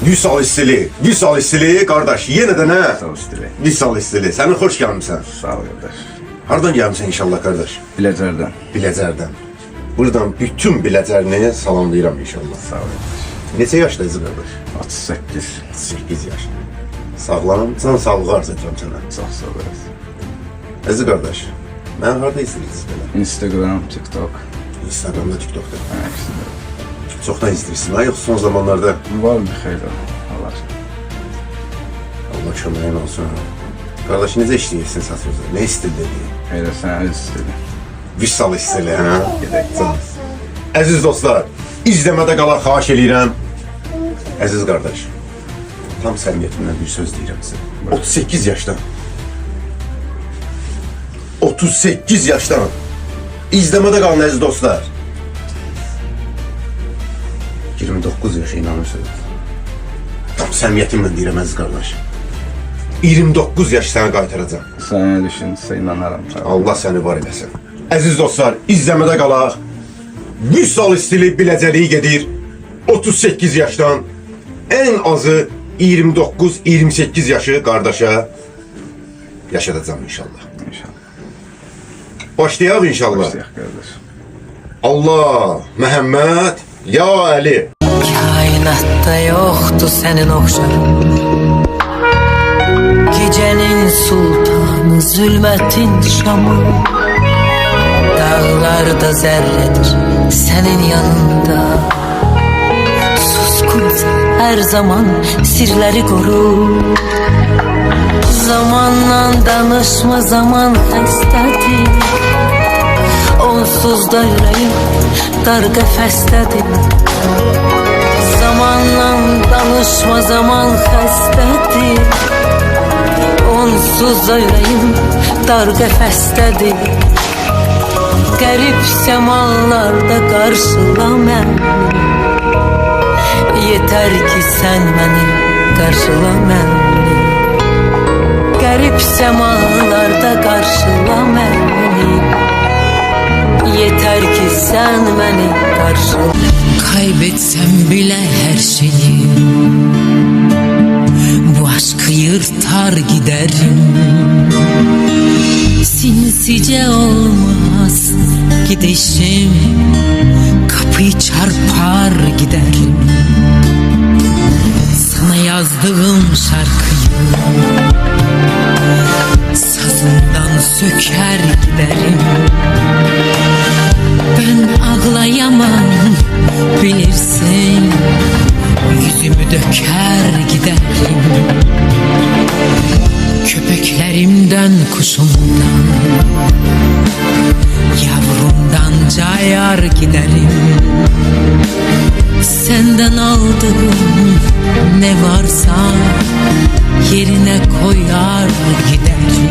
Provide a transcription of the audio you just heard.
Vüsal istili kardeş. Yeniden ha. Sağ ol istili. Vüsal istili. Senin hoş gelmişsin. Sağ ol kardeş. Hardan gelmişsin inşallah kardeş? Bilezerden. Bilezerden. Buradan bütün Bilezer'ini salamlayıram inşallah. Sağ ol kardeş. Neçə yaşdaydın kardeş? 38. 8 yaş. Sağlamsan sağlığı arz edirəm sənə. Sağ ol kardeş. Əziz qardaş, mən harda izləyirsiniz belə? Instagram, TikTok. Instagramda, TikTokda. İkisinde. Çoxdan izləyirsin ha, yoxsa son zamanlarda? Var bir xeyli. Allah. Allah köməyin olsun. Qardaş, necə işləyirsin satıyorsun? Ne istildir? Elə sen istedi. Vüsal istili, ha? Gedək. Sağ ol. Əziz dostlar, izləmədə qalar xahiş eləyirəm. Əziz qardaş, tam səmiyyətimdən bir söz deyirəm sizə. 38 yaşdan. 38 yaşdan. İzləmədə qalın əziz dostlar. 29 yaşa inanırsınız. Tam səmiyyətimlə deyirəm əziz qardaş. 29 yaş sənə qaytaracam. Sənə düşünsə inanaram. Allah səni var eləsin. Əziz dostlar, izləmədə qalaq. Vüsal istili biləcəliyi gedir. 38 yaşdan. En azı 29-28 yaşı qardaşa yaşadacam inşallah. İnşallah. Başlayaq inşallah. Başlayaq kardeş. Allah, Məhəmməd, ya Əli. Kainatta yoktu senin okşarın. Gecenin sultanı zulmetin şamı. Dağlarda zerredir senin yanında. Suskunsa her zaman sirleri koru. Zamanla danışma, zaman xəstədir. Onsuz da yüreğim dar qəfəsdədir. Zamanla danışma, zaman xəstədir. Onsuz da yüreğim dar qəfəsdədir. Qərib səmalarda qarşıla məni. Yeter ki sen beni karşıla beni. Garip semalarda karşıla beni. Yeter ki sen beni karşıla. Kaybetsem bile her şeyi, bu aşkı yırtar giderim. Sinsice olmaz gidişim, kapıyı çarpar giderim. Sana yazdığım şarkıyı sazından söker giderim. Ben ağlayamam bilirsin, yüzümü döker giderim. Köpeklerimden, kuşumdan, yavrumdan cayar giderim. Senden aldığım ne varsa yerine koyar giderim.